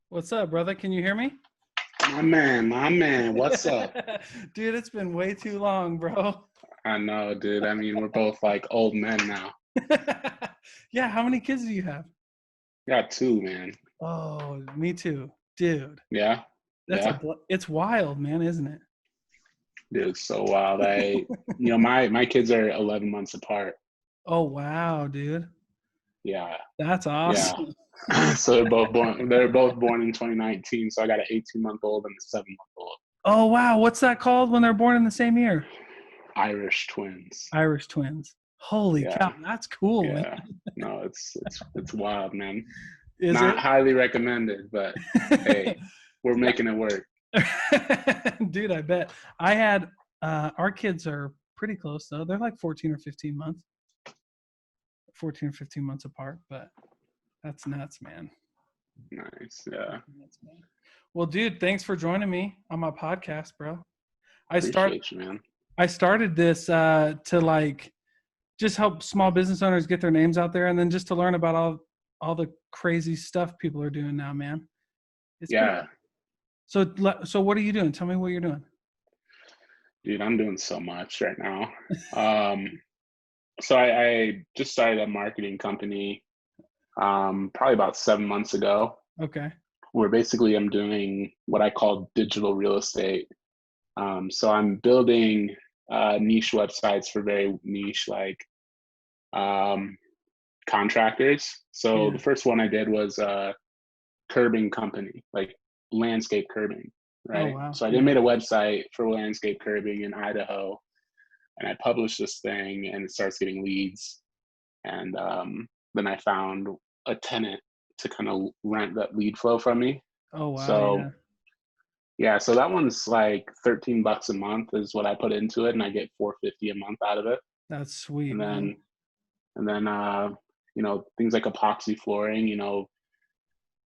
What's up, brother? Can you hear me? My man, what's up? Dude, it's been way too long, bro. I know, dude. I mean, we're both like old men now. Yeah, how many kids do you have? Got two, man. Oh, me too. Dude, Yeah, yeah. it's wild, man, isn't it? Dude, it's so wild. My kids are 11 months apart. Oh, wow, dude. Yeah, That's yeah. awesome. So they're both born in 2019. So I got an 18-month-old and a 7-month-old. Oh, wow. What's that called when they're born in the same year? Irish twins. Irish twins. Holy Yeah, cow, that's cool, man. yeah. No, it's wild, man. Is Not it? highly recommended, but hey, we're making it work. Dude, I bet. I had our kids are pretty close though. They're like 14 or 15 months. 14 or 15 months apart, but that's nuts, man. Nice, yeah. Nuts, man. Well, dude, thanks for joining me on my podcast, bro. I start Appreciate you, man. I started this to like just help small business owners get their names out there and then just to learn about all the crazy stuff people are doing now, man. It's pretty Yeah. so what are you doing? Tell me what you're doing. Dude, I'm doing so much right now. So I just started a marketing company probably about 7 months ago, Okay. where basically I'm doing what I call digital real estate. So I'm building niche websites for very niche like contractors. So Yeah. the first one I did was a curbing company, like landscape curbing, Oh, right? wow. So I Yeah. made a website for landscape curbing in Idaho, and I published this thing and it starts getting leads. And then I found a tenant to kind of rent that lead flow from me. Oh, wow. So Yeah. yeah, so that one's like $13 a month is what I put into it, and I get 450 a month out of it. That's sweet, And man. then things like epoxy flooring, you'll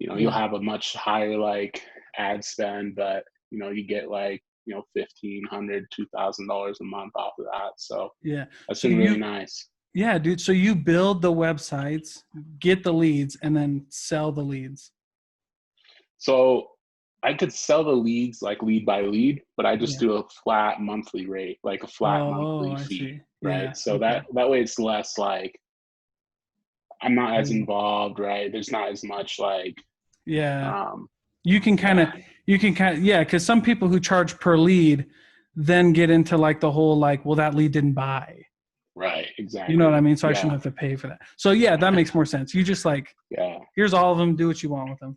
Yeah. have a much higher like ad spend, but you get like 1,500, $2,000 a month off of that. So Yeah. that's So been really you, nice. yeah, dude. So you build the websites, get the leads, and then sell the leads. So I could sell the leads like lead by lead, but I just Yeah. do a flat monthly rate, like a flat Oh, monthly I fee, see. Yeah. right? So Okay. that way it's less like I'm not as Mm. involved, right? There's not as much like Yeah. um You can kind of, yeah, yeah, because some people who charge per lead then get into like the whole like, well, that lead didn't buy. right, You know what I exactly. mean? So I shouldn't Yeah. have to pay for that. So yeah, that makes more sense. You just like, Yeah. here's all of them. Do what you want with them.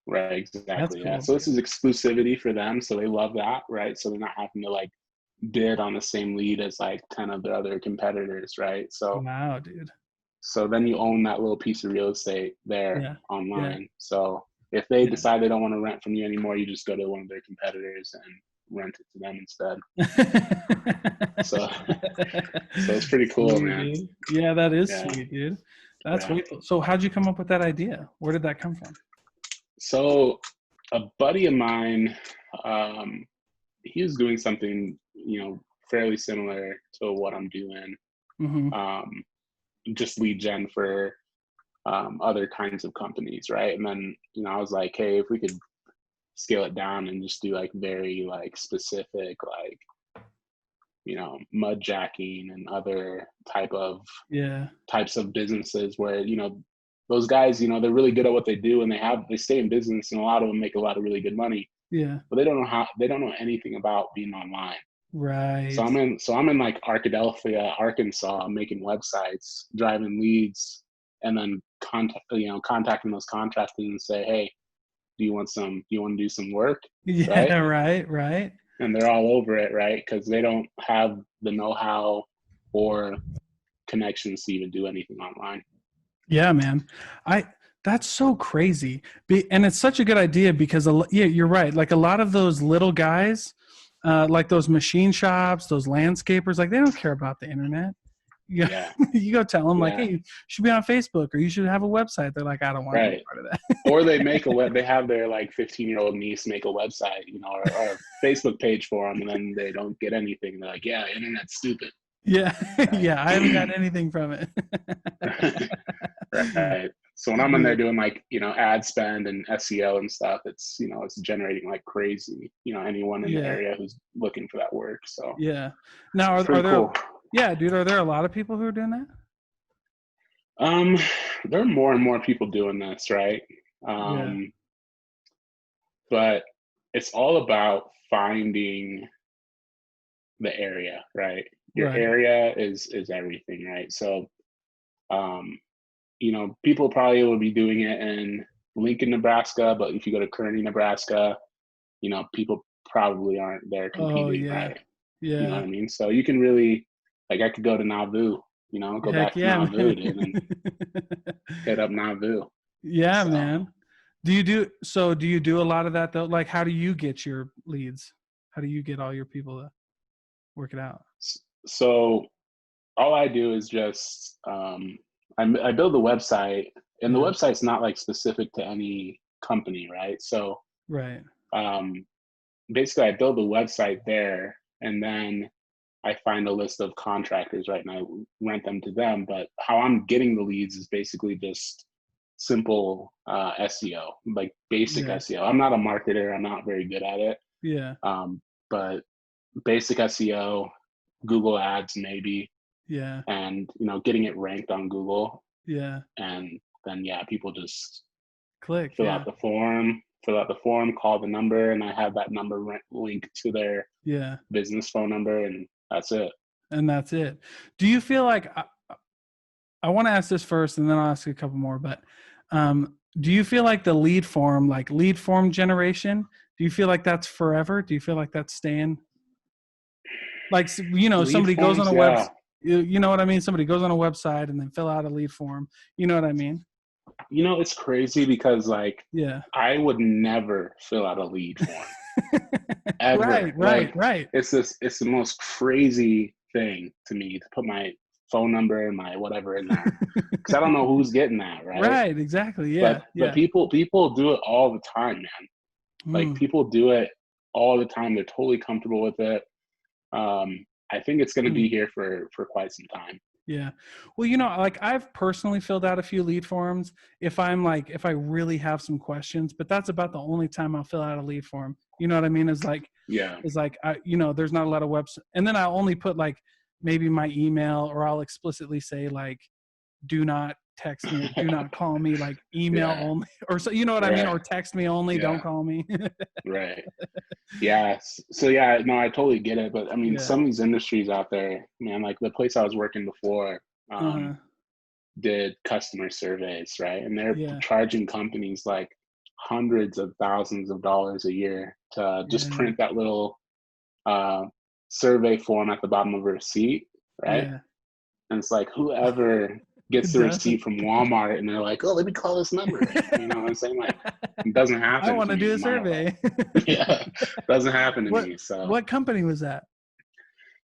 Right, That's exactly. Yeah. cool. So this is exclusivity for them. So they love that, right? So they're not having to like bid on the same lead as like 10 of their other competitors, right? Wow, dude. So then you own that little piece of real estate there Yeah. Yeah. online. So if they Yeah. decide they don't want to rent from you anymore, you just go to one of their competitors and rent it to them instead. So so it's pretty cool, Sweet, man. dude. Yeah, that is Yeah. sweet, dude. That's Yeah. way cool. So how'd you come up with that idea? Where did that come from? So a buddy of mine, um, he was doing something, fairly similar to what I'm doing. Mm-hmm. Um, just lead gen for other kinds of companies, right? And then, I was like, hey, if we could scale it down and just do like very like specific, like, mud jacking and other Yeah. types of businesses where, those guys, they're really good at what they do and they stay in business and a lot of them make a lot of really good money, Yeah. but they don't know anything about being online. So Right. I'm in like Arkadelphia, Arkansas, making websites, driving leads, and then contacting those contractors and say, hey, do you want to do some work? Yeah, Right. right, right. And they're all over it, right? Because they don't have the know-how or connections to even do anything online. Yeah, man. I That's so crazy. And it's such a good idea because yeah, you're right. Like a lot of those little guys, like those machine shops, those landscapers, like they don't care about the internet. You, Yeah. you go tell them like, hey, Yeah. you should be on Facebook or you should have a website. They're like, I don't want to be Right. a part of that. Or they have their like 15-year-old niece make a website, or a Facebook page for them, and then they don't get anything. They're like, yeah, internet's stupid. Yeah. Right. Yeah. I haven't got anything from it. Right. So when I'm in there doing like, ad spend and SEO and stuff, it's generating like crazy, anyone in the Yeah. area who's looking for that work. So Yeah. Now, it's are pretty there, cool. yeah, dude, are there a lot of people who are doing that? Um, there are more and more people doing this, right? Yeah. Um, but it's all about finding the area, right? Your Right. area is everything, right? So, um, people probably will be doing it in Lincoln, Nebraska, but if you go to Kearney, Nebraska, people probably aren't there Oh, competing, yeah. right? You know what Yeah. I mean? So you can really, like, I could go to Nauvoo, go Heck back to yeah, Nauvoo, man. dude, and hit up Nauvoo. Yeah, So, man. Do you do a lot of that though? Like, how do you get your leads? How do you get all your people to work it out? so all I do is just, I build the website, and the Yeah. website's not like specific to any company, right? So, Right. um, basically, I build the website there, and then I find a list of contractors, right, and I rent them to them. But how I'm getting the leads is basically just simple SEO, like basic Yeah. SEO. I'm not a marketer. I'm not very good at it. Yeah. But basic SEO, Google Ads maybe, Yeah. and getting it ranked on Google, Yeah. and then yeah, people just Click. fill Yeah. out the form, call the number, and I have that number linked to their Yeah. business phone number, and that's it. And that's it. Do you feel like I want to ask this first and then I'll ask you a couple more, but do you feel like the lead form generation, do you feel like that's forever? Do you feel like that's staying? Like, Lead somebody goes on forms, a yeah. you know what I mean? Somebody goes on a website and then fill out a lead form. You know what I mean? It's crazy because like Yeah. I would never fill out a lead form ever. Right, right, Like right. it's the most crazy thing to me to put my phone number and my whatever in there because I don't know who's getting that, right? Right, exactly. But Yeah, but yeah. people do it all the time, man. Like Mm, people do it all the time. They're totally comfortable with it. I think it's going to mm. be here for quite some time. Yeah. Well, like I've personally filled out a few lead forms if if I really have some questions, but that's about the only time I'll fill out a lead form. You know what I mean? Yeah. There's not a lot of websites. And then I'll only put like maybe my email, or I'll explicitly say like, do not text me or do not call me, like email Yeah. only, or so, you know what I mean? Right. Or text me only, don't Yeah. call me. Right. Yeah. So yeah, no, I totally get it. But I mean, Yeah. some of these industries out there, man, like the place I was working before, Uh-huh. did customer surveys, right? And they're Yeah. charging companies like hundreds of thousands of dollars a year to just Yeah. print that little uh, survey form at the bottom of a receipt, right? Yeah. And it's like whoever gets It the does. receipt from Walmart and they're like, oh, let me call this number. You know what I'm saying? Like, it doesn't I happen want to to do me a in my world. survey. Yeah, doesn't happen to what me. So, what company was that?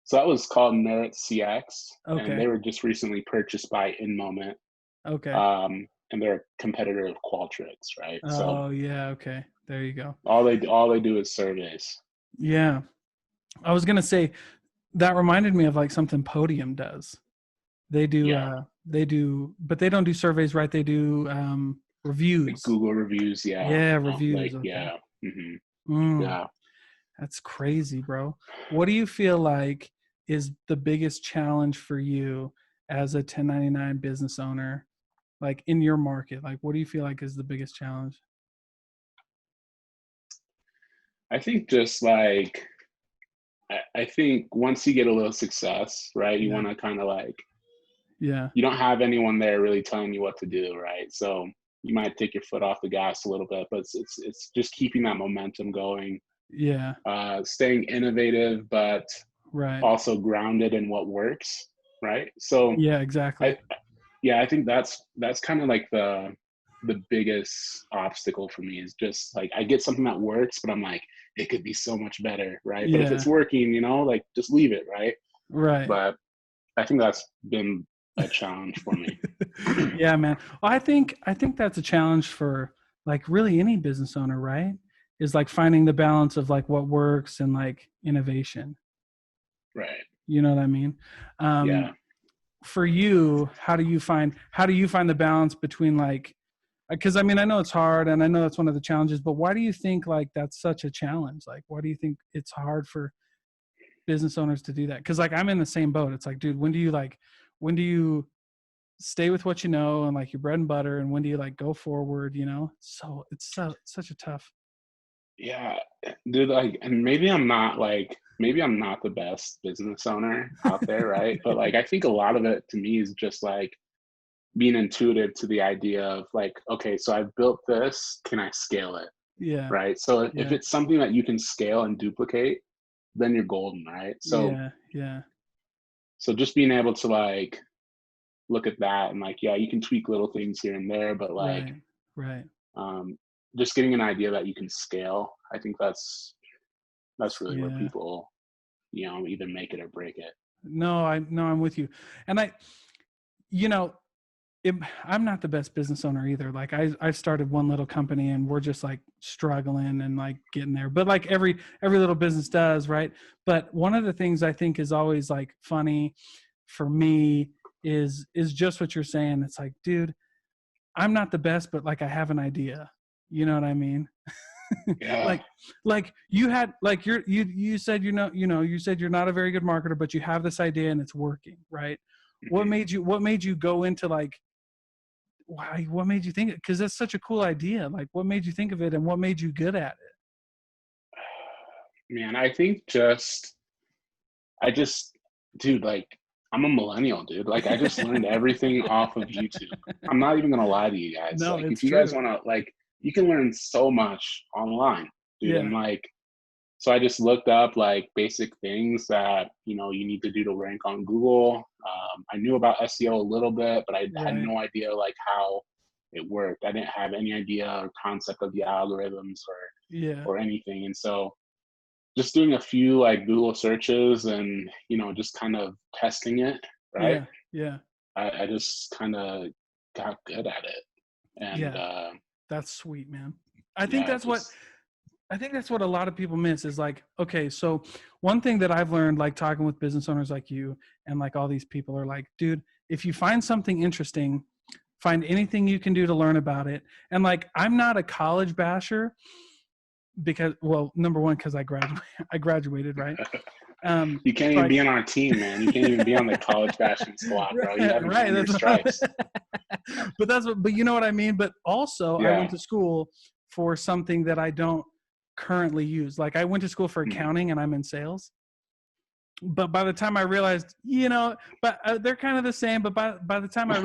so that was called Merit CX, and Okay. they were just recently purchased by InMoment, Okay. and they're a competitor of Qualtrics, right? So Oh yeah, okay. There you go. all they do is surveys. Yeah. I was gonna say that reminded me of like something Podium does. Yeah, They do, but they don't do surveys, right? They do like reviews. Google reviews. Yeah, Yeah, like reviews. Okay. yeah, hmm Mm, yeah. that's crazy, bro. What do you feel like is the biggest challenge for you as a 1099 business owner, like in your market? Like, what do you feel like is the biggest challenge? I think just like I think once you get a little success, right, you Yeah. want to kind of like Yeah. you don't have anyone there really telling you what to do, right? So you might take your foot off the gas a little bit, but it's just keeping that momentum going, Yeah. staying innovative, but Right. also grounded in what works, right? So Yeah, exactly. I yeah, I think that's kind of like the biggest obstacle for me is just like I get something that works, but I'm like it could be so much better, right? But if it's Yeah. working, like just leave it, right? Right. But I think that's been a challenge for me. Yeah, man. Well, I think that's a challenge for like really any business owner, right? Is like finding the balance of like what works and like innovation. Right. You know what I mean? Yeah. For you, how do you find the balance between like because I mean, I know it's hard and I know it's one of the challenges, but why do you think like that's such a challenge? Like, why do you think it's hard for business owners to do that? Because like I'm in the same boat. It's like, dude, when do you stay with what you know and like your bread and butter, and when do you like go forward? You know, so it's such a tough. Yeah, dude, like, and maybe I'm not the best business owner out there, right? But like, I think a lot of it to me is just like being intuitive to the idea of like, okay, so I've built this, can I scale it? Yeah, Right. So if yeah, it's something that you can scale and duplicate, then you're golden, right? So yeah, yeah. so just being able to like look at that and like, yeah, you can tweak little things here and there, but like Right, right. um just getting an idea that you can scale, I think that's really where Yeah. people, either make it or break it. No, I'm with you, and you know, it, I'm not the best business owner either. Like I've started one little company and we're just like struggling and like getting there. But like every little business does, right? But one of the things I think is always like funny for me is just what you're saying. It's like, dude, I'm not the best, but like I have an idea. You know what I mean? Yeah. like like you had like you said you said you're not a very good marketer, but you have this idea and it's working, right? Mhm. What made you go into like why what made you think it, because that's such a cool idea, like what made you think of it and what made you good at Man, I think I just, dude, like, I'm a millennial, dude. Like, I just learned everything off of YouTube. I'm not even gonna lie to you it? guys. No, Like, if it's you guys true. wanna, like, you can learn so much online, dude. Yeah, And like, so I just looked up like basic things that you need to do to rank on Google. I knew about SEO a little bit, but I had right. no idea like how it worked. I didn't have any idea or concept of the algorithms Yeah, or anything. And so just doing a few like Google searches and just kind of testing it, right? yeah, yeah, I just kind of got good at it, and yeah. That's sweet, man. i think yeah, that's what just I think that's what a lot of people miss is like, okay, so one thing that I've learned, like talking with business owners like you and like all these people are like, dude, if you find something interesting, find anything you can do to learn about it. And like, I'm not a college basher because, well, number one, because I graduated, right? you can't So even be on our team, man. You can't even be on the college bashing squad, bro. You haven't right, earned your that's what stripes. but but you know what I mean? But also I went Yeah. to school for something that I don't currently use. Like I went to school for Mhm. accounting and I'm in sales. But by the time I realized, but they're kind of the same. But by the time I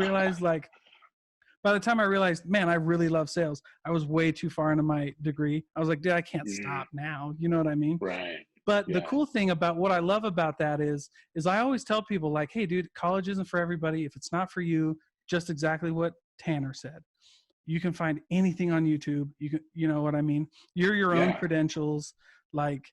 realized, man, I really love sales. I was way too far into my degree. I was like, dude, I can't Mhm. stop now. You know what I mean? Right. But the Yeah. cool thing about what I love about that is I always tell people like, hey, dude, college isn't for everybody. If it's not for you, just exactly what Tanner said. You can find anything on YouTube. You know what I mean? You're your own Yeah. credentials. Like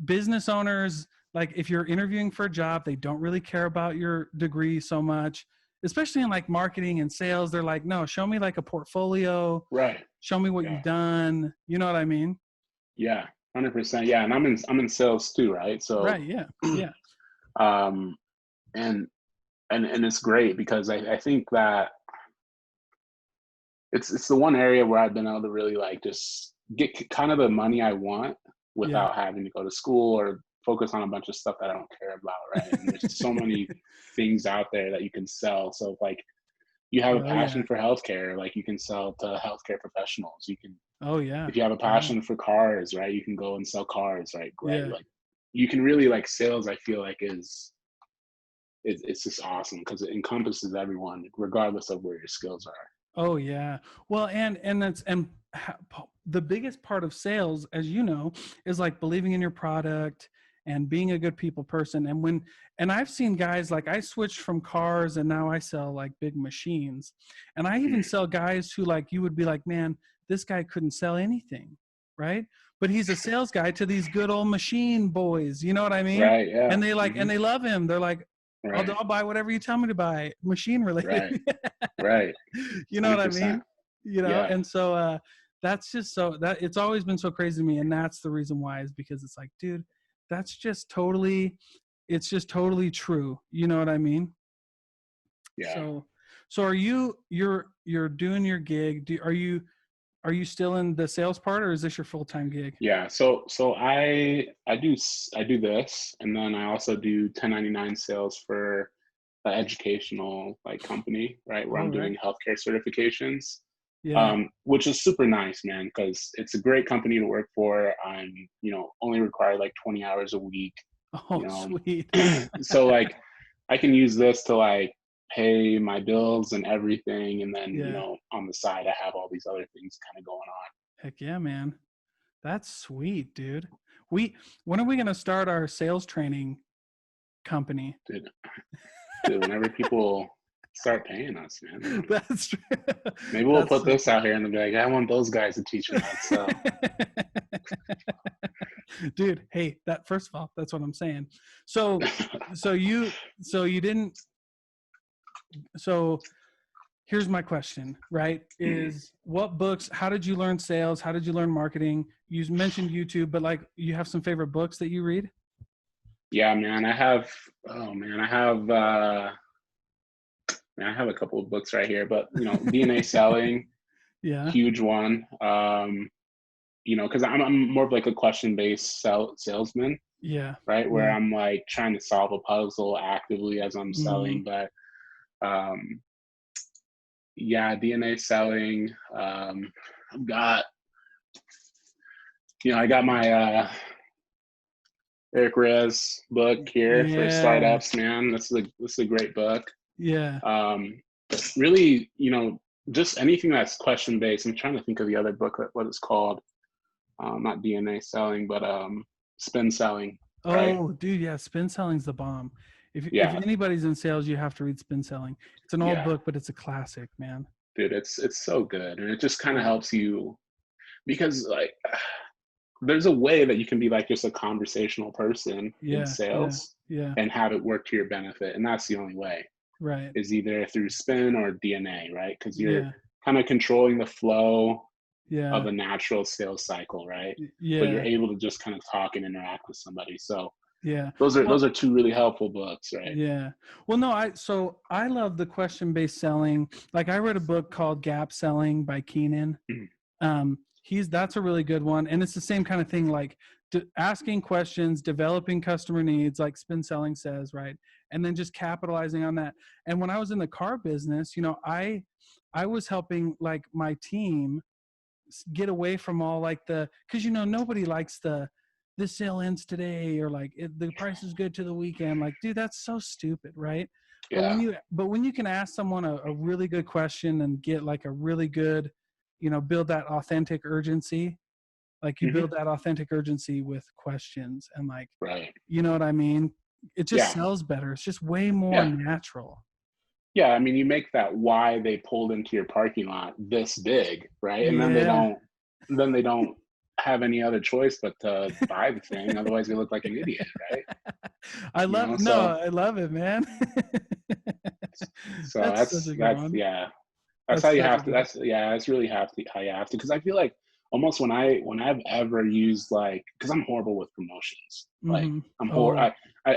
business owners, like if you're interviewing for a job, they don't really care about your degree so much, especially in like marketing and sales. They're like, no, show me like a portfolio, Right. show me what Yeah. you've done. You know what I mean? Yeah. 100%. Yeah. And I'm in sales too, right? So, Right. Yeah. Yeah. um, and and it's great because I think that it's the one area where I've been able to really like just get kind of the money I want Yeah. without having to go to school or focus on a bunch of stuff that I don't care about, right? And there's so many things out there that you can sell. So if like you have a Oh yeah. passion for healthcare, like you can sell to healthcare professionals. You can, Oh yeah. if you have a Yeah. passion for cars, right, you can go and sell cars, right? Yeah. Like you can really like sales. I feel like it's just awesome because it encompasses everyone, regardless of where your skills are. Oh yeah. Well, and that's the biggest part of sales, as you know, is like believing in your product and being a good people person. And I've seen guys like I switched from cars and now I sell like big machines. And I even Mm, sell guys who like you would be like, man, this guy couldn't sell anything, right? But he's a sales guy to these good old machine boys. You know what I mean? right. Yeah. And they like and they love him. They're like, Right. I'll buy whatever you tell me to buy, machine related. Right. Right. You know what I 100%. mean? Yeah. And so that's just so that it's always been so crazy to me. And that's the reason why is because it's like, dude, that's just totally, it's just totally true. You know what I mean? Yeah. So, So you're doing your gig. Are you still in the sales part, or is this your full-time gig? Yeah. So I do this, and then I also do 1099 sales for an educational like company, right? Where All I'm right. doing healthcare certifications, Yeah. which is super nice, man, because it's a great company to work for. I'm, only required like 20 hours a week, Oh, you know. sweet. So like I can use this to like pay my bills and everything, and then Yeah. on the side I have all these other things kind of going on. Heck yeah, man. That's sweet, dude. We When are we gonna start our sales training company? Dude, whenever people start paying us, man, That's true. maybe we'll That's put so this out here and they'll be like, I want those guys to teach me how to sell. dude, hey, that first of all, that's what I'm saying. So so you you didn't so here's my question, right? Mhm. Is what books, how did you learn sales? How did you learn marketing? You mentioned YouTube, but like you have some favorite books that you read? Yeah, man, oh man, I have a couple of books right here, but DNA selling, Yeah. huge one. Because I'm more of like a question based salesman, Yeah. right? Where Yeah. I'm like trying to solve a puzzle actively as I'm Mm, selling. But um, yeah, DNA selling. I've got, I got my Eric Rez book here for yeah. startups, man. This is a great book. Yeah. Um, really, just anything that's question based. I'm trying to think of the other book, what it's called. Not DNA selling, but spin selling, right? Oh, dude, yeah, spin selling's the bomb. If Yeah, anybody's in sales, you have to read Spin Selling. It's an old yeah, book, but it's a classic, man. dude, it's so good, and it just kind of Yeah. helps you because like there's a way that you can be like just a conversational person in Yeah. Yeah. sales Yeah. and have it work to your benefit, and that's the only way Right. is either through spin or DNA, right? Because you're Yeah. kind of controlling the flow of Yeah. a natural sales cycle, right? But you're Yeah. able to just kind of talk and interact with somebody. So Yeah. those Well, are two really helpful books, right? yeah. Well, no, I love the question-based selling. Like I read a book called Gap Selling by Keenan. Mhm. He's That's a really good one, and it's the same kind of thing, like asking questions, developing customer needs, like Spin Selling says, right? And then just capitalizing on that. And when I was in the car business, I was helping like my team get away from all like because nobody likes this sale ends today, or like the price is good to the weekend. Like, dude, that's so stupid, right? But Yeah. when you can ask someone a really good question and get like a really good, build that authentic urgency. Like you Hmm. build that authentic urgency with questions, and like, Right. you know what I mean? It just Yeah. sells better. It's just way more Yeah. natural. Yeah. I mean, you make that why they pulled into your parking lot this big, right? And Yeah. then they don't have any other choice but to buy the thing. Otherwise, they look like an idiot, right? No, So I love it, man. so That's such a good that's one. yeah. That's how That's you such a have to. good That's really have to how you have to. Because I feel like almost when I've ever used like because I'm horrible with promotions. Like Mm-hmm. I'm hor Oh.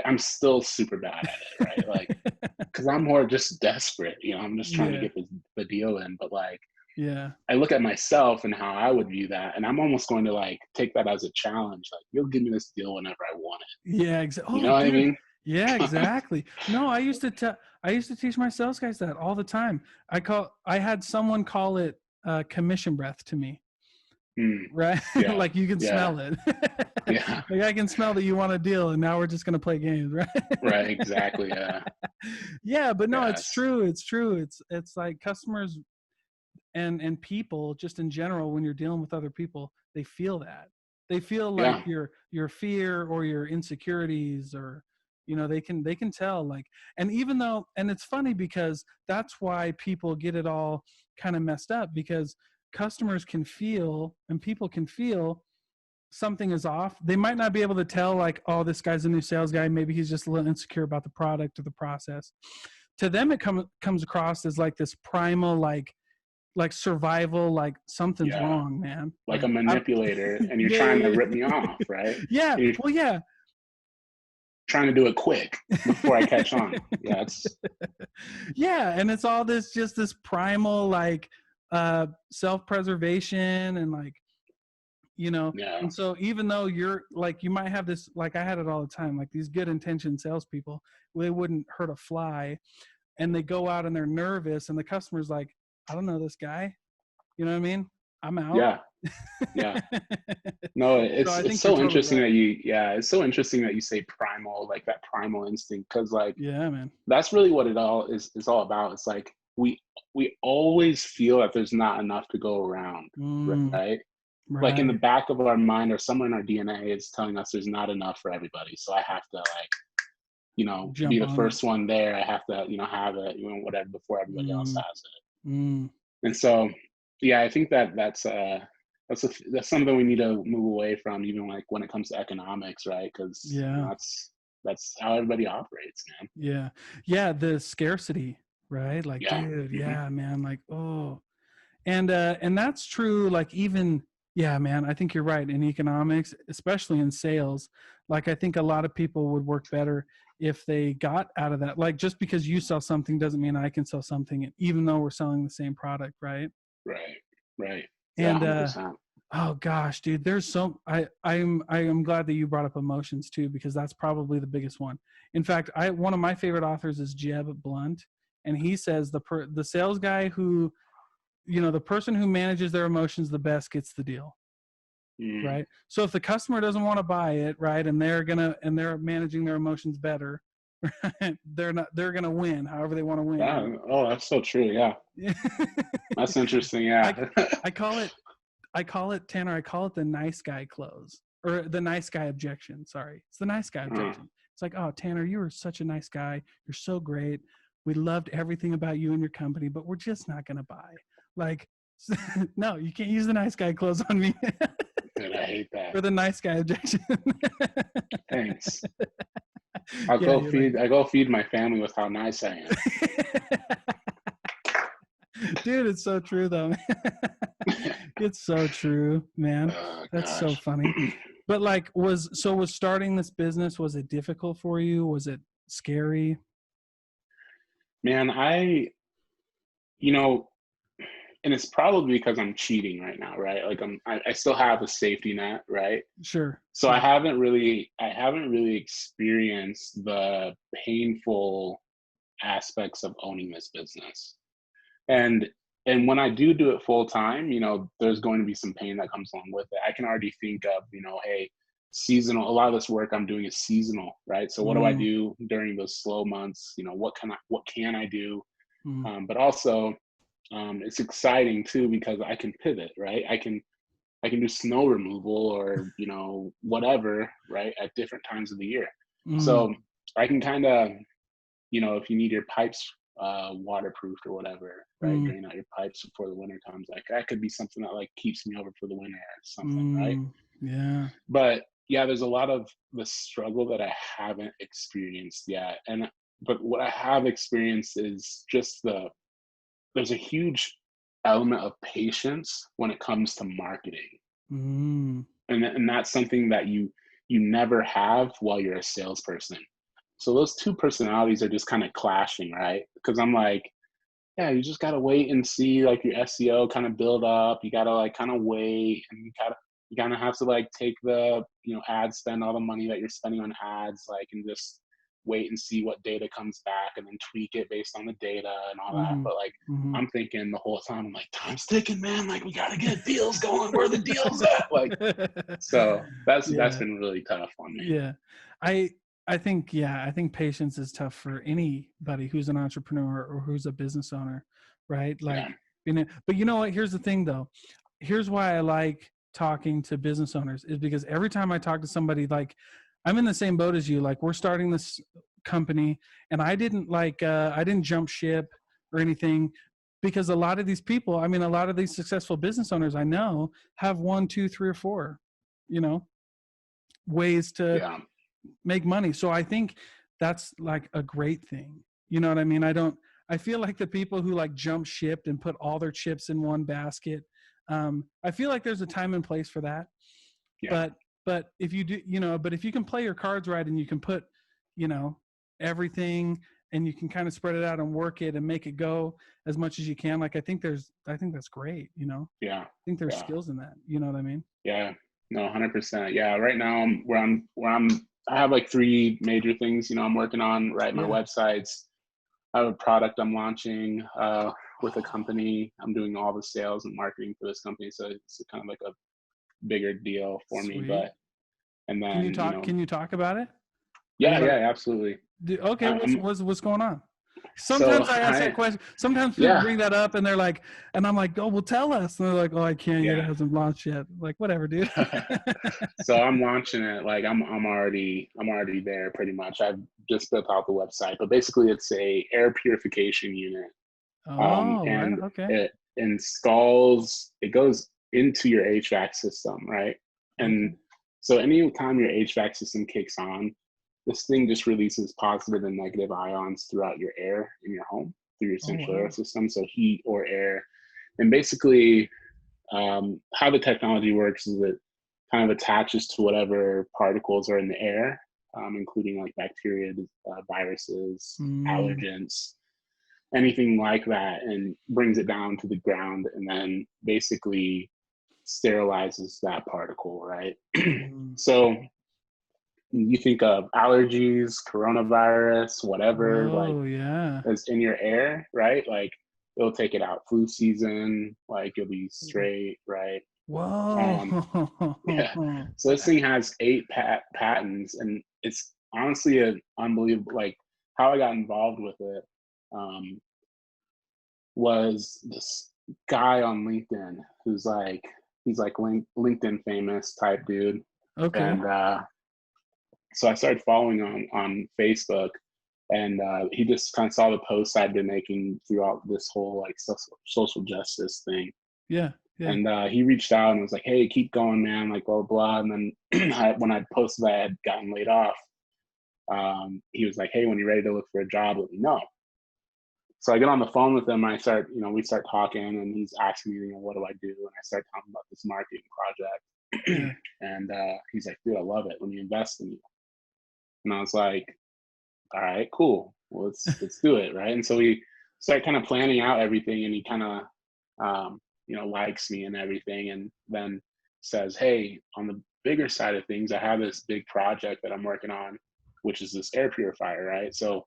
I'm still super bad at it, right? Like because I'm more just desperate. I'm just trying to Yeah. get the deal in. But like Yeah. I look at myself and how I would view that, and I'm almost going to like take that as a challenge. Like you'll give me this deal whenever I want it. Yeah. You Oh, know what I dude. mean? Yeah, exactly. No, I used to teach my sales guys that all the time. I had someone call it commission breath to me, Mm, right? yeah, Like you can yeah, smell it. yeah. Like I can smell that you want a deal, and now we're just gonna play games, right? Right. Exactly. Yeah. Yeah, but no, it's Yes. true. It's true. It's like customers and people just in general, when you're dealing with other people, they feel that. They feel like Yeah. your fear or your insecurities, or they can tell, like. And even though, and it's funny because that's why people get it all kind of messed up, because customers can feel and people can feel something is off. They might not be able to tell, like, oh, this guy's a new sales guy, maybe he's just a little insecure about the product or the process. To them it comes across as like this primal, like survival, like something's Yeah. wrong, man. Like a Like I manipulator, and you're yeah, trying to yeah, rip yeah. me off, right? Yeah, And you're, well, yeah, trying to do it quick before I catch on. Yeah, it's yeah, and it's all this just this primal like self-preservation and like, you know, yeah, and so even though you're like, you might have this, like I had it all the time, like these good intentioned salespeople, they wouldn't hurt a fly, and they go out and they're nervous, and the customer's like, I don't know this guy, you know what I mean? I'm out. yeah, yeah. No, So I it's think you're so totally interesting right. that it's so interesting that you say primal, like that primal instinct, because like Yeah, man. that's really what it all is all about. It's like we always feel that there's not enough to go around, Mm, right? Like in the right. back of our mind or somewhere in our DNA is telling us there's not enough for everybody. So I have to like, be Jump the on it. first one there. I have to, have it, whatever before everybody else Mm, has it. mm, And so, yeah, I think that's something we need to move away from, even like when it comes to economics, right? Because yeah. that's how everybody operates, man. Yeah. Yeah. The scarcity, right? Like, Yeah. dude, Hmm. yeah, man. Like, oh, and that's true. Like even, yeah, man, I think you're right in economics, especially in sales. Like, I think a lot of people would work better if they got out of that. Like, just because you sell something doesn't mean I can sell something, even though we're selling the same product. Right. Right. Right. Yeah. And, 100%. oh gosh, dude, there's so I am glad that you brought up emotions too, because that's probably the biggest one. In fact, one of my favorite authors is Jeb Blunt, and he says the sales guy who, the person who manages their emotions the best gets the deal, Mm. right? So if the customer doesn't want to buy it, right, and they're managing their emotions better, right, they're gonna win however they want to win, Yeah. Oh, that's so true. Yeah. right? That's interesting. I Yeah. I call it Tanner, I call it the nice guy close, or the nice guy objection. Sorry. It's the nice guy Uh, objection. It's like, oh, Tanner, you were such a nice guy. You're so great. We loved everything about you and your company, but we're just not going to buy. Like, no, you can't use the nice guy close on me. Dude, I hate that. Or the nice guy objection. Thanks. Yeah, you're like, I go feed my family with how nice I am. dude, it's so true though. It's so true, man. Oh That's so gosh. funny. But like, was starting this business, was it difficult for you? Was it scary? Man, you know, and it's probably because I'm cheating right now, right? Like I still have a safety net, right? Sure, So sure. I haven't really experienced the painful aspects of owning this business. And when I do it full time, there's going to be some pain that comes along with it. I can already think of, hey, seasonal, a lot of this work I'm doing is seasonal, right? So what do I Mm, do during those slow months? What can I do? mm, But also, it's exciting too because I can pivot, right? I can do snow removal or whatever, right, at different times of the year. mm, So I can kind of, if you need your pipes waterproofed or whatever, right, mm, drain out your pipes before the winter comes, like that could be something that like keeps me over for the winter or something, right? mm. Yeah. But yeah, there's a lot of the struggle that I haven't experienced yet, but what I have experienced is just there's a huge element of patience when it comes to marketing, Mm, and that's something that you never have while you're a salesperson. So those two personalities are just kind of clashing, right? Because I'm like, yeah, you just gotta wait and see like your SEO kind of build up. You gotta like kind of wait, and you kind of have to like take the ad spend, all the money that you're spending on ads, like, and just wait and see what data comes back, and then tweak it based on the data and all that. mm, But like, mm. I'm thinking the whole time, I'm like, time's ticking, man. Like, we gotta get deals going. Where are the deals at? Like, so that's Yeah. been really tough on me. Yeah. I I think patience is tough for anybody who's an entrepreneur or who's a business owner, right? Yeah. Like, but you know what? Here's the thing though. Here's why I like talking to business owners is because every time I talk to somebody, like I'm in the same boat as you, like we're starting this company, and I didn't jump ship or anything, because a lot of these people, I mean, a lot of these successful business owners I know have one, two, three, or four, you know, ways to Yeah. make money. So I think that's like a great thing. You know what I mean? I feel like the people who like jump ship and put all their chips in one basket, I feel like there's a time and place for that. Yeah. But if you do, but if you can play your cards right and you can put, everything, and you can kind of spread it out and work it and make it go as much as you can. Like, I think that's great. Yeah. I think there's Yeah. skills in that. You know what I mean? Yeah. No, 100%. Yeah. Right now, I have like three major things, I'm working on, right? My Yeah. websites. I have a product I'm launching with a company. I'm doing all the sales and marketing for this company. So it's kind of like a bigger deal for me. Sweet. But, and Can you then, talk? Can you talk about it? Are you yeah, allowed? yeah, absolutely. Okay, I'm, what's going on? so Sometimes I ask that question. Sometimes people yeah, bring that up, and they're like, and I'm like, oh, well, tell us. And they're like, oh, I can't yet. It yeah. hasn't launched yet. Like, whatever, dude. So I'm launching it. Like I'm already there pretty much. I've just built out the website, but basically it's a air purification unit. Oh, right. And Okay. it goes into your HVAC system, right? Okay. And so anytime your HVAC system kicks on, this thing just releases positive and negative ions throughout your air in your home through your Oh, central air wow. system, so heat or air. And basically, how the technology works is it kind of attaches to whatever particles are in the air, including like bacteria, viruses, Mm, allergens, anything like that, and brings it down to the ground and then basically sterilizes that particle, right? mm. So you think of allergies, coronavirus, whatever, like Whoa, yeah. is in your air, right? Like it'll take it out. Flu season, like you'll be straight, right? Um, yeah. Whoa. So this thing has 8 patents, and it's honestly an unbelievable. Like how I got involved with it um, was this guy on LinkedIn who's like he's like LinkedIn famous type dude, Okay. and so I started following on Facebook, and he just kind of saw the posts I'd been making throughout this whole like social justice thing, Yeah. Yeah. and he reached out and was like, "Hey, keep going, man!" Like blah blah. And then when I posted that I had gotten laid off, he was like, "Hey, when you're ready to look for a job, let me know." So I get on the phone with him and we start talking, and he's asking me, what do I do? And I start talking about this marketing project, Yeah. and he's like, "Dude, I love it when you invest in you." And I was like, "All right, cool. Well, let's do it, right?" And so we start kind of planning out everything, and he kind of likes me and everything, and then says, "Hey, on the bigger side of things, I have this big project that I'm working on, which is this air purifier, right? So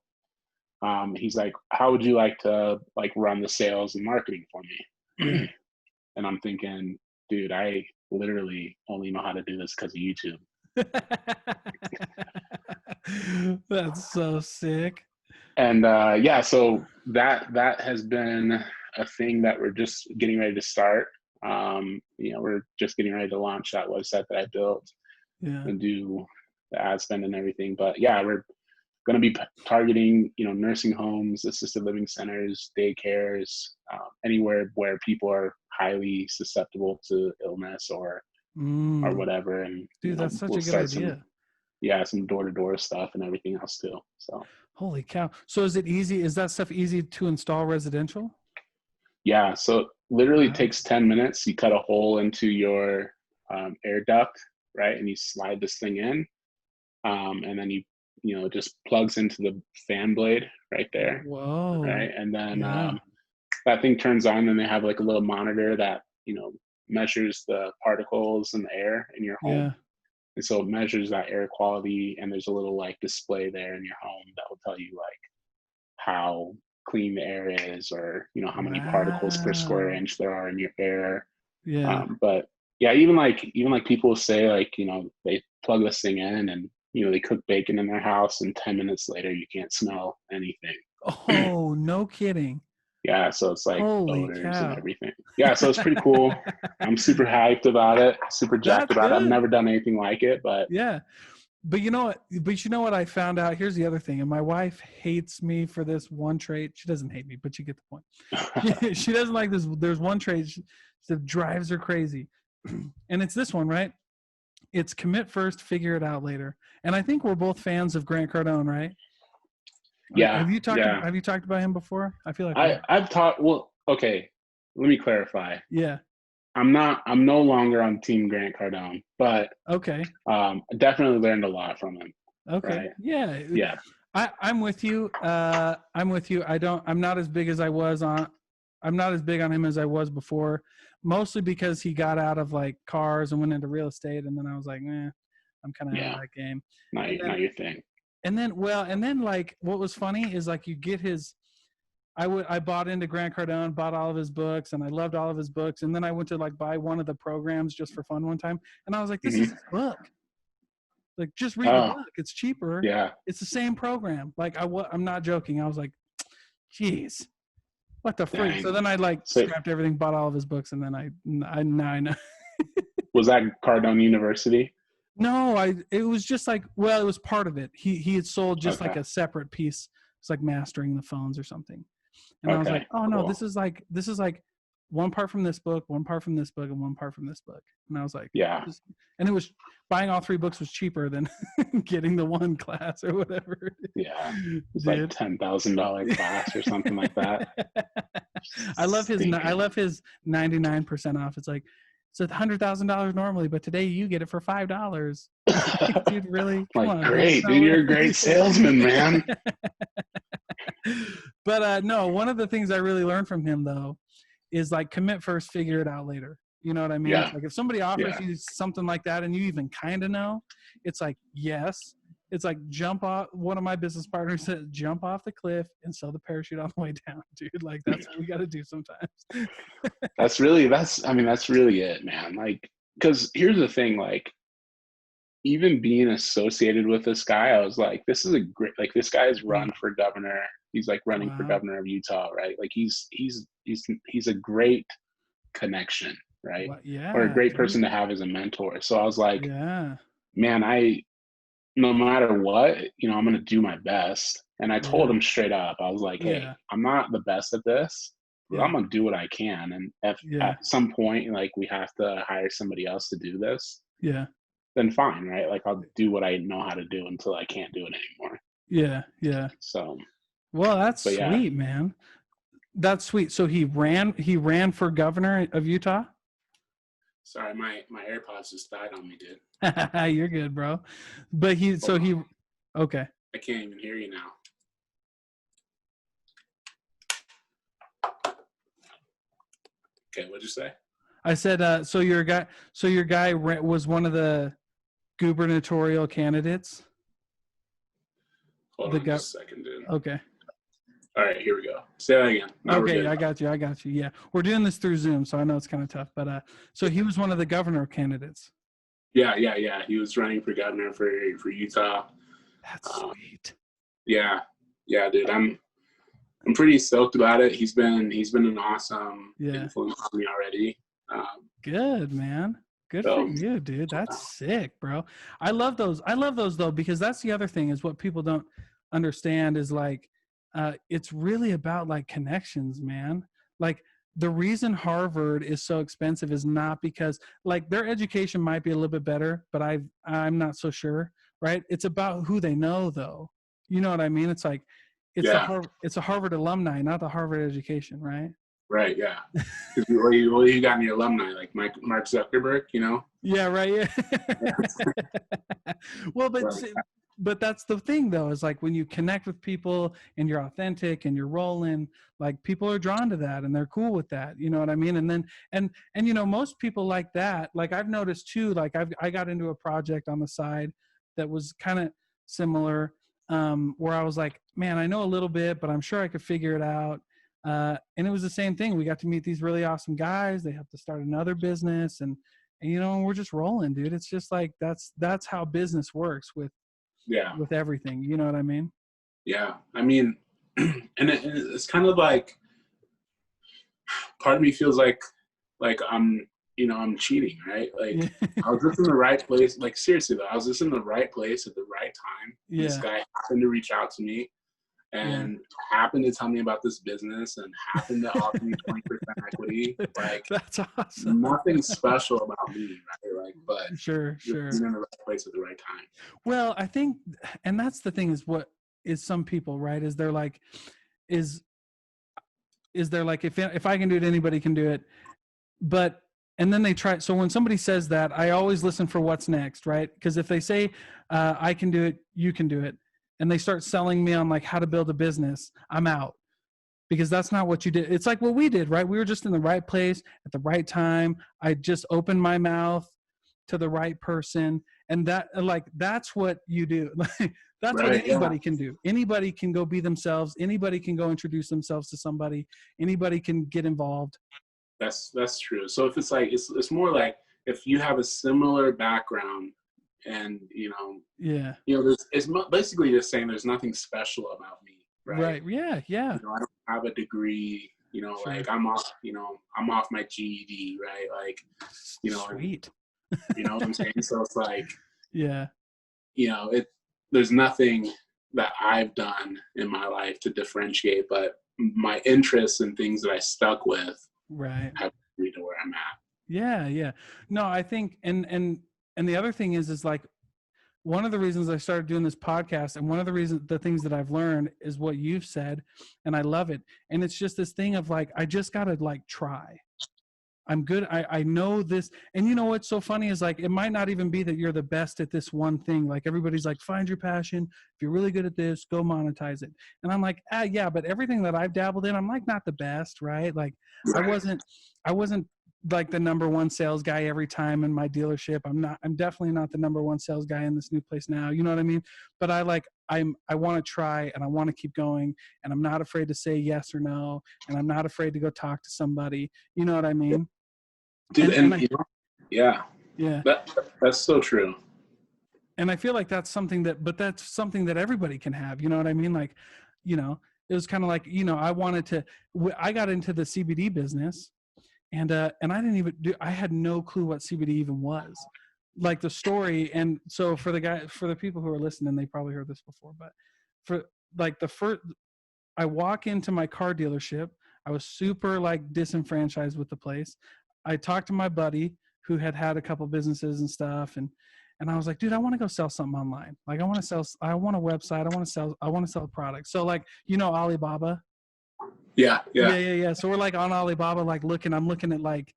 he's like, how would you like to like run the sales and marketing for Yeah. me?" And I'm thinking, dude, I literally only know how to do this because of YouTube. That's so sick. And yeah, so that has been a thing that we're just getting ready to start. We're just getting ready to launch that website that I built Yeah. and do the ad spend and everything. But yeah, we're going to be targeting nursing homes, assisted living centers, daycares, anywhere where people are highly susceptible to illness or Mm. whatever. And Dude, that's such we'll a good start some idea. some door-to-door stuff and everything else too. So Holy cow. So is it easy? Is that stuff easy to install residential? yeah, so it literally Wow. takes 10 minutes. You cut a hole into your air duct, right? And you slide this thing in, and then it just plugs into the fan blade right there, right? Whoa. And then Yeah. that thing turns on, and they have like a little monitor that measures the particles in the air in your home, Yeah. and so it measures that air quality. And there's a little like display there in your home that will tell you like how clean the air is, or how many particles per square Wow. inch there are in your air. Yeah. But yeah, even like people say like they plug this thing in, and they cook bacon in their house, and 10 minutes later you can't smell anything. Oh, no kidding. Yeah, so it's like Holy odors and cow. everything. Yeah, so it's pretty cool. I'm super hyped about it, super jacked That's about it. I've good. never done anything like it, but Yeah. But you know what? But you know what I found out? Here's the other thing. And my wife hates me for this one trait. She doesn't hate me, but you get the point. She doesn't like this. There's one trait that drives her crazy. And it's this one, right? It's commit first, figure it out later. And I think we're both fans of Grant Cardone, right? yeah, Have you talked yeah. have you talked about him before? I feel like we have. I've taught. Well, okay. Let me clarify. Yeah. I'm no longer on Team Grant Cardone, but Okay. I definitely learned a lot from him. Okay. right? Yeah. Yeah. I'm with you. I'm with you. I'm not as big as I was on, I'm not as big on him as I was before, mostly because he got out of like cars and went into real estate. And then I was like, I'm kind of out of Yeah. that game. Not, And then, not your thing. and then like, what was funny is like, you get his, I bought into Grant Cardone, bought all of his books, and I loved all of his books. And then I went to like buy one of the programs just for fun one time, and I was like, "This is Hmm. his book. Like, just read the Oh, book. It's cheaper. yeah. It's the same program." Like, I'm not joking. I was like, "Geez, what the freak?" So Dang. then I like So scrapped everything, bought all of his books, and then now I know. was that Cardone University? No, it was just like, well, it was part of it. He had sold just like Okay. a separate piece. It's like mastering the phones or something. And I was like, Okay. oh no, Cool. this is like one part from this book, one part from this book, and one part from this book. And I was like, Yeah. and it was buying all three books was cheaper than getting the one class or whatever. Yeah. It's like Dude. $10,000 class or something like that. I love his Stinking. 99% off. It's like, it's $100,000 normally, but today you get it for $5. Dude, really? Come Like, on, dude. great, dude. You're a great salesman, man. But no, one of the things I really learned from him though is like commit first, figure it out later. You know what I mean? It's Yeah. like if somebody offers Yeah. you something like that and you even kind of know, it's like, yes. It's like jump off. One of my business partners said, jump off the cliff and sell the parachute on the way down, dude. Like that's what we got to do sometimes. That's I mean, that's really it, man. Like, because here's the thing, like, even being associated with this guy, I was like, this is a great, like, this guy's run for governor. He's like running for Wow. governor of Utah, right? Like, he's a great connection, right? What? Or a Yeah, great dude. person to have as a mentor. So I was like, Yeah. man, no matter what, I'm going to do my best. And I told Yeah. him straight up, I was like, hey, Yeah. I'm not the best at this, but I'm Yeah. going to do what I can. And if Yeah. at some point, like, we have to hire somebody else to do this, Yeah. then fine, right? Like, I'll do what I know how to do until I can't do it anymore. Yeah. Yeah. So, Well, that's but yeah, sweet, man. That's sweet. So he ran for governor of Utah? sorry, my AirPods just died on me, dude. You're good, bro. But okay. I can't even hear you now. Okay, what'd you say? I said, so your guy was one of the gubernatorial candidates. Hold on just a second, dude. Okay. All right, here we go. Say that again. Now Okay, I got you. Yeah, we're doing this through Zoom, so I know it's kind of tough. But so he was one of the governor candidates. Yeah. He was running for governor for Utah. That's sweet. Yeah, dude. I'm pretty stoked about it. He's been an awesome influence on me already. Good, man. Good for you, dude. That's sick, bro. I love those though, because that's the other thing is what people don't understand is like it's really about like connections, man. Like the reason Harvard is so expensive is not because like their education might be a little bit better, but I'm not so sure, right? It's about who they know though. You know what I mean? It's like it's a Harvard alumni, not the Harvard education, right? Right, yeah. Because what you got in your alumni, like Mark Zuckerberg, Yeah, right. Yeah. Well, but that's the thing though, is like when you connect with people and you're authentic and you're rolling, like people are drawn to that and they're cool with that. You know what I mean? And then and most people like that, like I've noticed too, like I got into a project on the side that was kind of similar, where I was like, man, I know a little bit, but I'm sure I could figure it out. And it was the same thing. We got to meet these really awesome guys. They have to start another business and we're just rolling, dude. It's just like, that's how business works with everything. You know what I mean? Yeah. I mean, and it's kind of like, part of me feels like I'm cheating, right? Like I was just in the right place. Like seriously though, I was just in the right place at the right time. Yeah. This guy happened to reach out to me and happened to tell me about this business and happened to offer me 20% equity. Like that's awesome. Nothing special about me, right? Like, but sure. Being in the right place at the right time. Well, I think, and that's the thing is what is some people, right? Is they're like, is there like, if I can do it, anybody can do it. But and then they try. So when somebody says that, I always listen for what's next, right? Because if they say, I can do it, you can do it, and they start selling me on like how to build a business, I'm out, because that's not what you did. It's like what we did, right? We were just in the right place at the right time. I just opened my mouth to the right person, and that, like, that's what you do. Like, that's what Right. Yeah. anybody can do. Anybody can go be themselves. Anybody can go introduce themselves to somebody. Anybody can get involved. That's true. So if it's like it's more like if you have a similar background, and Yeah. it's basically just saying there's nothing special about me, right? Right. Yeah. Yeah. I don't have a degree. Sure. Like I'm off my GED, right? Like, and Sweet. you know what I'm saying. So it's like, Yeah. it there's nothing that I've done in my life to differentiate, but my interests and things that I stuck with Right. have me to where I'm at. Yeah. Yeah. No, I think, and the other thing is like, one of the reasons I started doing this podcast, and one of the reasons, the things that I've learned is what you've said, and I love it. And it's just this thing of like, I just got to like try. I'm good. I know this. And you know what's so funny is like, it might not even be that you're the best at this one thing. Like everybody's like, find your passion. If you're really good at this, go monetize it. And I'm like, yeah, but everything that I've dabbled in, I'm like not the best, right? Like I Right. wasn't like the number one sales guy every time in my dealership. I'm definitely not the number one sales guy in this new place now. You know what I mean? But I want to try, and I want to keep going, and I'm not afraid to say yes or no. And I'm not afraid to go talk to somebody. You know what I mean? Dude, And and I, yeah, yeah, that's so true. and I feel like that's something that everybody can have. You know what I mean? Like, it was kind of like, I got into the CBD business, and I didn't even I had no clue what CBD even was, like the story. And so for the people who are listening, they probably heard this before, but for like the first, I walk into my car dealership. I was super like disenfranchised with the place. I talked to my buddy who had a couple businesses and stuff, and I was like, dude, I want to go sell something online. Like I want a website. I want to sell products. So like, Alibaba. Yeah, yeah, Yeah. So we're like on Alibaba, like I'm looking at like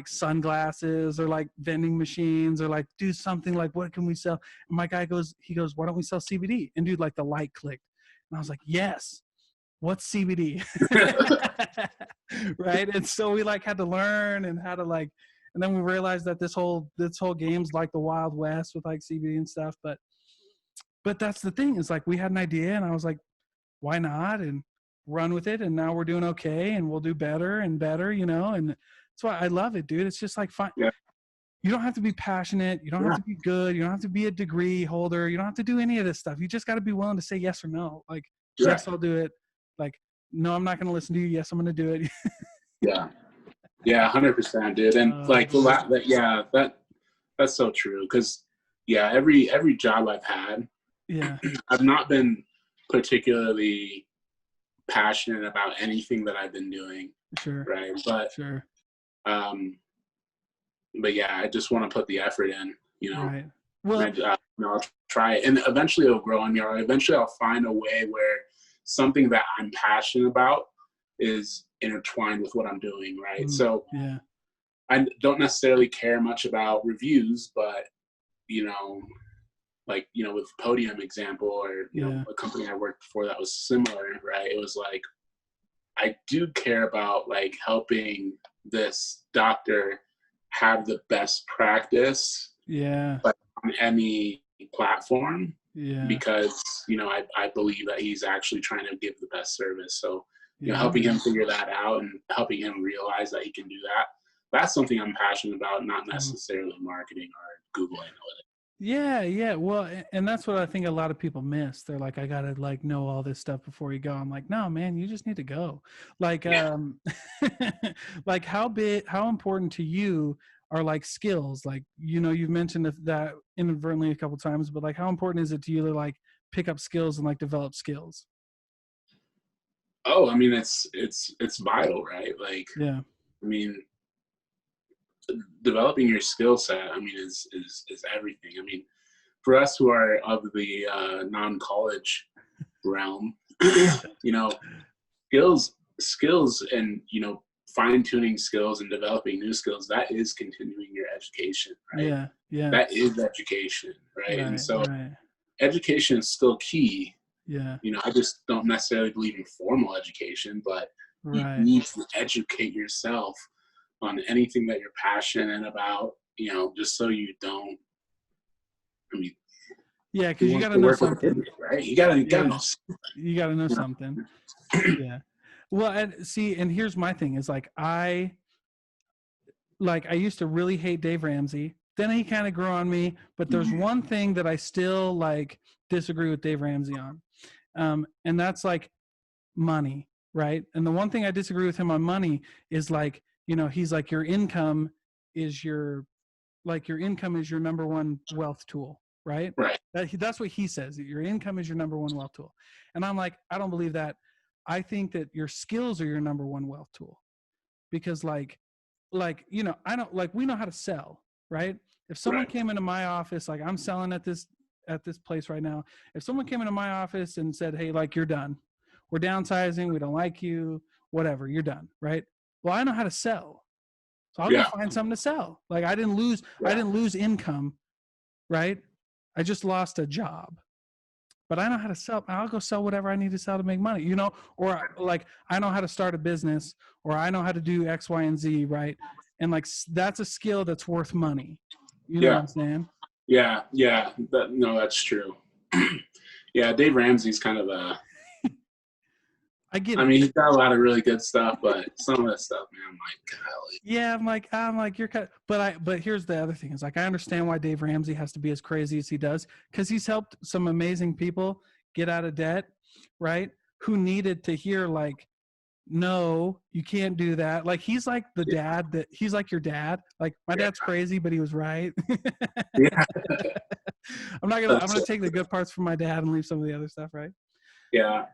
sunglasses or like vending machines, or like do something like, what can we sell? And my guy he goes, why don't we sell CBD? And dude, like the light clicked. And I was like, yes, what's CBD? Right. And so we like had to learn and how to like, and then we realized that this whole game's like the Wild West with like CBD and stuff. But that's the thing, is like we had an idea, and I was like, why not? And run with it. And now we're doing okay, and we'll do better and better, and that's why I love it, dude. It's just like fine. yeah, You don't have to be passionate. You don't have yeah. to be good. You don't have to be a degree holder. You don't have to do any of this stuff. You just got to be willing to say yes or no. Like, Right. yes, I'll do it. Like, no, I'm not going to listen to you. Yes, I'm going to do it. Yeah, yeah, 100%, dude. And like that's so true. Because yeah, every job I've had, Yeah, I've not been particularly passionate about anything that I've been doing, sure, right? But sure. um, but yeah, I just want to put the effort in, Right. and Well, I'll try it, and eventually it'll grow on me. Or eventually I'll find a way where something that I'm passionate about is intertwined with what I'm doing, right? So yeah, I don't necessarily care much about reviews, but like with Podium example, or yeah, a company I worked for that was similar, right? It was like I do care about like helping this doctor have the best practice, yeah, like on any platform, yeah, because I believe that he's actually trying to give the best service. So yeah, helping him man. figure that out and helping him realize that he can do that, that's something I'm passionate about, not Cool. necessarily marketing or Google Analytics. Yeah, yeah. Well, and that's what I think a lot of people miss. They're like, I gotta like know all this stuff before you go. I'm like, no, man, you just need to go. Like, Yeah. like how important to you are like skills? Like, you've mentioned that inadvertently a couple times, but like, how important is it to you to like pick up skills and like develop skills? Oh, I mean, it's vital, right? Like, Yeah, I mean, developing your skill set, I mean, is everything. I mean, for us who are of the non-college realm, you know, skills and fine tuning skills and developing new skills, that is continuing your education, right? Yeah. Yeah. That is education, right? And Right. so Right. education is still key. Yeah. I just don't necessarily believe in formal education, but you Right. need to educate yourself on anything that you're passionate about, just so you don't, I mean, Yeah, who because you wants got to to know work with something. kids, right? You gotta Yeah, know something. you got to know You something. know? Yeah. Well, and see, and here's my thing is like I used to really hate Dave Ramsey. Then he kind of grew on me, but there's one thing that I still like disagree with Dave Ramsey on. And that's like money, right? And the one thing I disagree with him on money is like, he's like is your your income is your number one wealth tool, right? Right. That's what he says. Your income is your number one wealth tool. And I'm like, I don't believe that. I think that your skills are your number one wealth tool because I don't like we know how to sell, right? If someone Right. came into my office, like I'm selling at this place right now, if someone came into my office and said, hey, like you're done, we're downsizing, we don't like you, whatever, you're done, right? Well, I know how to sell, so I'll go Yeah. find something to sell. Like I Yeah. didn't lose income, right? I just lost a job, but I know how to sell. I'll go sell whatever I need to sell to make money, or like I know how to start a business, or I know how to do X, Y, and Z, right? And like that's a skill that's worth money. You know what Yeah. I'm saying? Yeah. Yeah. No, that's true. Yeah. Dave Ramsey's kind of I get I it. mean, he's got a lot of really good stuff, but some of that stuff, man, I'm like, golly. Yeah, I'm like you're kind of, but here's the other thing is like I understand why Dave Ramsey has to be as crazy as he does because he's helped some amazing people get out of debt, right? Who needed to hear like, no, you can't do that. Like he's like the dad he's like your dad. Like my Yeah. dad's crazy, but he was right. Yeah. I'm That's gonna take the good parts from my dad and leave some of the other stuff, right? yeah.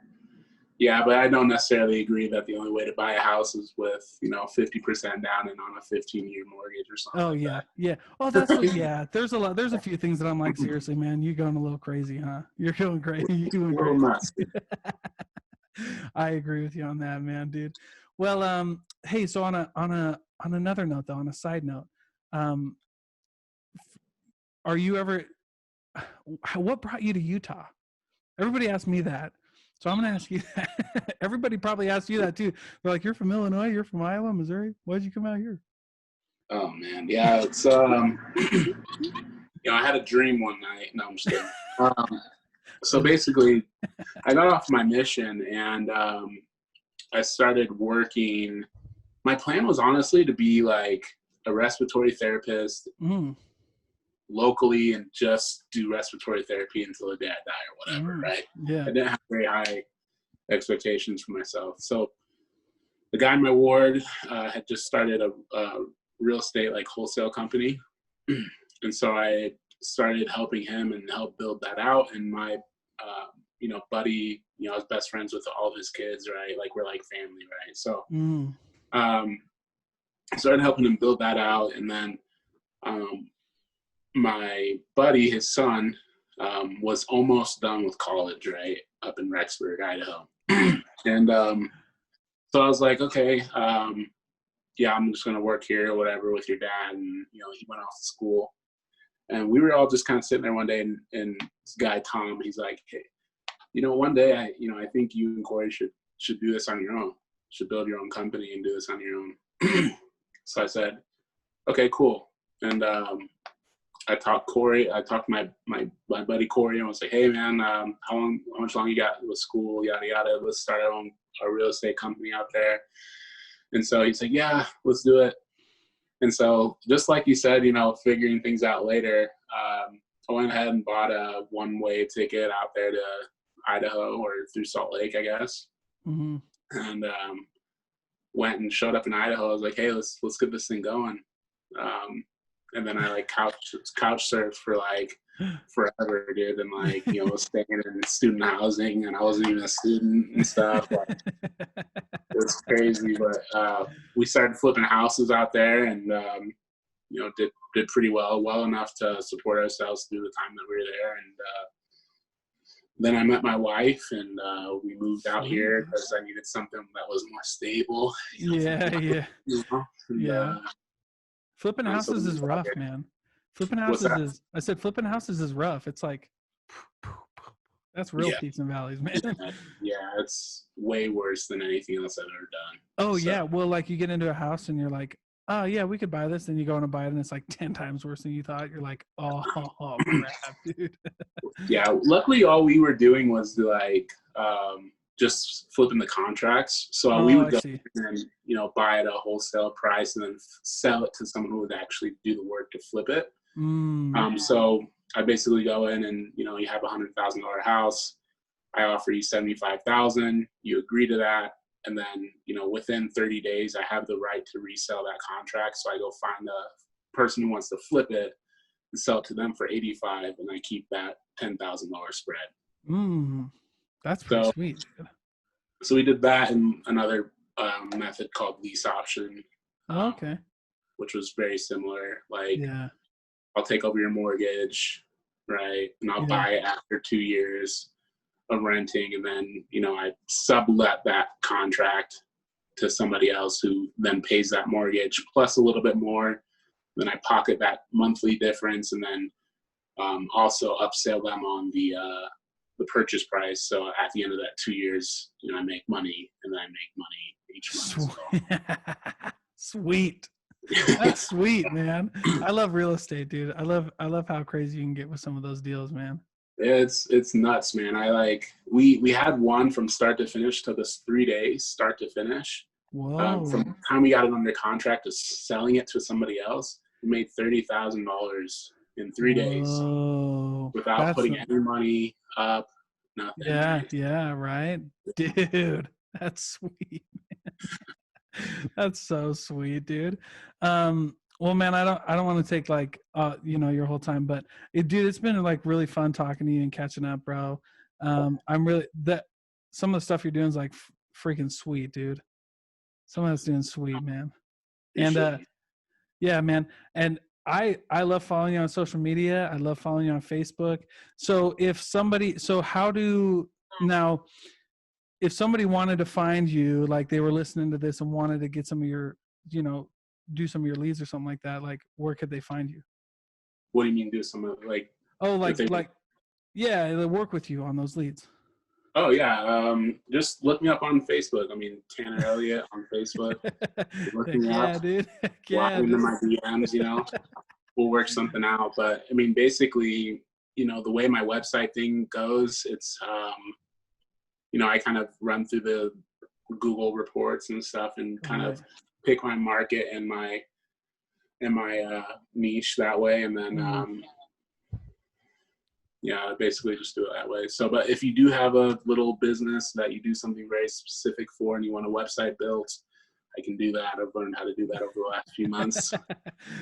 Yeah, but I don't necessarily agree that the only way to buy a house is with, 50% down and on a 15-year mortgage or something Oh like yeah, that. yeah. Oh, that's what. Yeah, there's a few things that I'm like, seriously, man, you going a little crazy, huh? You're going crazy. You A going little crazy. nuts. I agree with you on that, man, dude. Well, hey, so on another note, though, on a side note, um, are you ever? What brought you to Utah? Everybody asked me that, so I'm gonna ask you that. Everybody probably asked you that too. They're like, "You're from Illinois. You're from Iowa, Missouri. Why'd you come out here?" Oh man, yeah, it's I had a dream one night. No, I'm just kidding. So basically, I got off my mission and I started working. My plan was honestly to be like a respiratory therapist Mm, locally and just do respiratory therapy until the day I die or whatever, mm, right? yeah. I didn't have very high expectations for myself. So the guy in my ward had just started a real estate like wholesale company. And so I started helping him and helped build that out. And my, buddy, I was best friends with all of his kids, right? Like we're like family, right? So Mm, um, I started helping him build that out. And then my buddy, his son, was almost done with college, right? Up in Rexburg, Idaho. And so I was like, okay, yeah, I'm just going to work here or whatever with your dad. And, he went off to school. And we were all just kind of sitting there one day, and this guy, Tom, he's like, hey, one day I think you and Corey should do this on your own, should build your own company and do this on your own. So I said, okay, cool. And I talked to my buddy Corey, and I was like, hey man, how much longer you got with school, yada yada, let's start our real estate company out there. And so he's like, yeah, let's do it. And so just like you said, figuring things out later, I went ahead and bought a one-way ticket out there to Idaho or through Salt Lake, I guess. mm-hmm. And went and showed up in Idaho. I was like, hey, let's get this thing going. And then I like couch surfed for like forever, dude. And like, staying in student housing, and I wasn't even a student and stuff. Like, it was crazy, but we started flipping houses out there, and did pretty well enough to support ourselves through the time that we were there. And then I met my wife, and we moved out Sweet, here dude. because I needed something that was more stable. Yeah, yeah, You know? And, yeah. Flipping so we houses is moved out rough, here. man. Flipping What's houses that? is, I said, flipping houses is rough. It's like, that's real Yeah, peaks and valleys, man. yeah, it's way worse than anything else I've ever done. Oh So yeah, well, like you get into a house and you're like, oh yeah, we could buy this. Then you go and buy it, and it's like 10 times worse than you thought. You're like, oh crap, dude. yeah, luckily all we were doing was like just flipping the contracts. So we Oh, would I go see. and buy at a wholesale price and then sell it to someone who would actually do the work to flip it. Mm, So I basically go in and you have $100,000 house. I offer you 75,000. You agree to that, and then within 30 days, I have the right to resell that contract. So I go find a person who wants to flip it and sell it to them for 85, and I keep that $10,000 spread. mm, that's pretty So sweet, dude. so we did that in another method called lease option, Oh, um, okay. which was very similar. Like Yeah. I'll take over your mortgage, right, and I'll Yeah. buy it after 2 years of renting, and then I sublet that contract to somebody else who then pays that mortgage plus a little bit more. Then I pocket that monthly difference, and then also upsell them on the purchase price. So at the end of that 2 years, I make money, and then I make money each month as well. Sweet. That's sweet, man. I love real estate, dude. I love how crazy you can get with some of those deals, man. It's nuts, man. I like we had one from start to finish, took us 3 days, start to finish. From Whoa. the time we got it under contract to selling it to somebody else, we made $30,000 in 3 days Whoa. without That's putting any money up, nothing, yeah, right? yeah, right. Dude, that's sweet. That's so sweet, dude. Well, man, I don't want to take like your whole time, but dude, it's been like really fun talking to you and catching up, bro. I'm really that some of the stuff you're doing is like freaking sweet, dude. Some of that's doing sweet, man. And Appreciate you. yeah, man. And I love following you on social media. I love following you on Facebook. So how do now if somebody wanted to find you, like they were listening to this and wanted to get some of your, do some of your leads or something like that, like where could they find you? What do you mean do some of like Oh, if they yeah, they work with you on those leads. Oh yeah, just look me up on Facebook. I mean Tanner Elliott on Facebook. Look Heck me up, yeah, dude. Heck slide yeah, into dude. my DMs, we'll work something out. But I mean basically, the way my website thing goes, it's I kind of run through the Google reports and stuff and kind Right. of pick my market and my niche that way, and then Mm. yeah, basically just do it that way. So, but if you do have a little business that you do something very specific for and you want a website built, I can do that. I've learned how to do that over the last few months.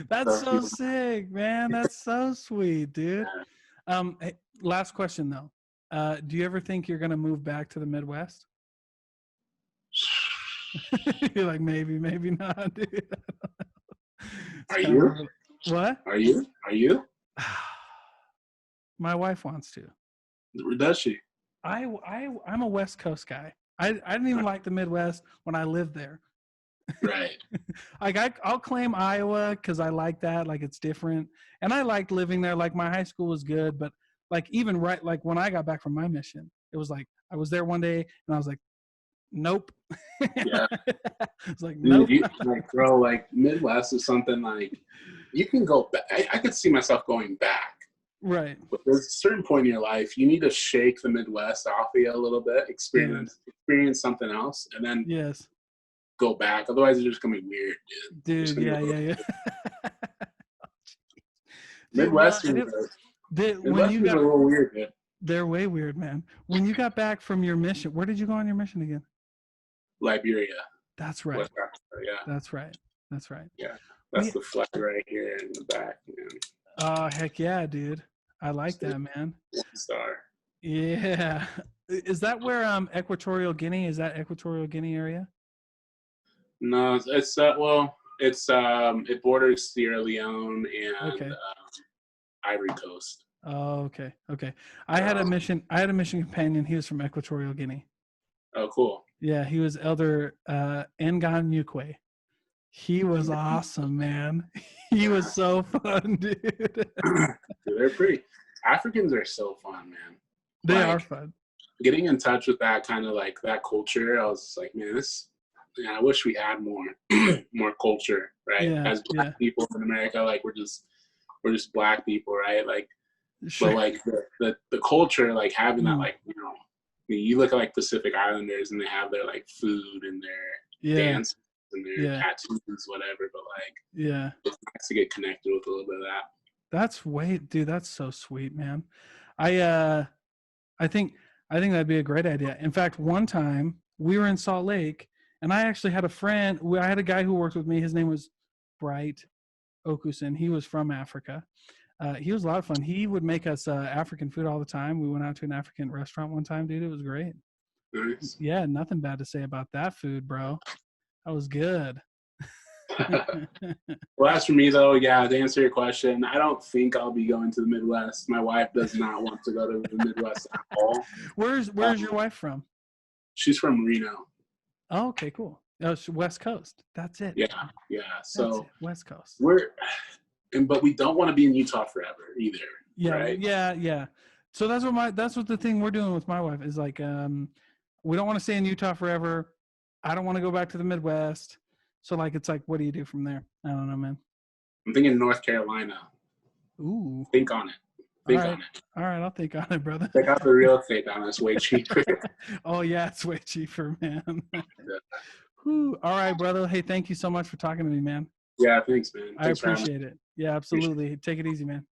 That's So, so sick, man. That's so sweet, dude. yeah. Hey, last question though. Do you ever think you're gonna move back to the Midwest? You're like, maybe not, dude. It's Are kind of you? hard. What? Are you? Are you? My wife wants to. Does she? I'm a West Coast guy. I didn't even like the Midwest when I lived there. Right. Like I'll claim Iowa because I like that, like it's different, and I liked living there. Like my high school was good, but like even right, like when I got back from my mission, it was like I was there one day and I was like, nope. Yeah. It's like Dude, nope. like, bro, like Midwest is something like you can go back. I could see myself going back. Right. But there's a certain point in your life you need to shake the Midwest off of you a little bit, Yeah. experience something else, and then Yes. go back. Otherwise, it's just gonna be weird, dude. Dude. Yeah. Yeah. Yeah. Dude. Well, Midwesterners when you are got, a little weird, dude. they're way weird, man. When you got back from your mission, where did you go on your mission again? Liberia, That's right. West Africa, yeah, That's right. That's right. yeah. That's We, the flag right here in the back, man. oh, heck yeah, dude. I like It's that, man. 1 star. Yeah. Is that where Equatorial Guinea? Is that Equatorial Guinea area? No, it's well, it's it borders Sierra Leone and Okay. Ivory Coast. Oh, okay. Okay. So, I had a mission companion. He was from Equatorial Guinea. oh, cool. Yeah, he was Elder Ngan Ukwe. He was awesome, man. He was Yeah. so fun, dude. Dude, they're pretty. Africans are so fun, man. They are Like fun. getting in touch with that kind of like that culture. I was like, man, this. Yeah, I wish we had more more culture, right? Yeah, As black yeah. people in America, like we're just black people, right? Like, but Sure. like the culture, like having that, Mm, like you look at like Pacific Islanders and they have their like food and their yeah, dance and their yeah, tattoos, whatever. But like, yeah. it's nice to get connected with a little bit of that. Dude, that's so sweet, man. I uh I think that'd be a great idea. In fact, one time we were in Salt Lake and I actually had a friend, I had a guy who worked with me. His name was Bright Okusen. He was from Africa. He was a lot of fun. He would make us African food all the time. We went out to an African restaurant one time, dude. It was great. Nice. Yeah, nothing bad to say about that food, bro. That was good. Well, as for me though, yeah, to answer your question, I don't think I'll be going to the Midwest. My wife does not want to go to the Midwest at all. Where's your wife from? She's from Reno. Oh, okay, cool. Oh, West Coast. That's it. Yeah, yeah. That's it. So West Coast. but we don't want to be in Utah forever either, Yeah, right? yeah, yeah. So that's what the thing we're doing with my wife is like. We don't want to stay in Utah forever. I don't want to go back to the Midwest. So like, it's like, what do you do from there? I don't know, man. I'm thinking North Carolina. Ooh. Think on it. All Think right. on it. All right. I'll think on it, brother. Check out the real estate down there. It's way cheaper. Oh yeah, it's way cheaper, man. Whew. All right, brother. Hey, thank you so much for talking to me, man. Yeah, thanks, man. I Thanks for having me. appreciate it. Yeah, Appreciate it. absolutely. Take it easy, man.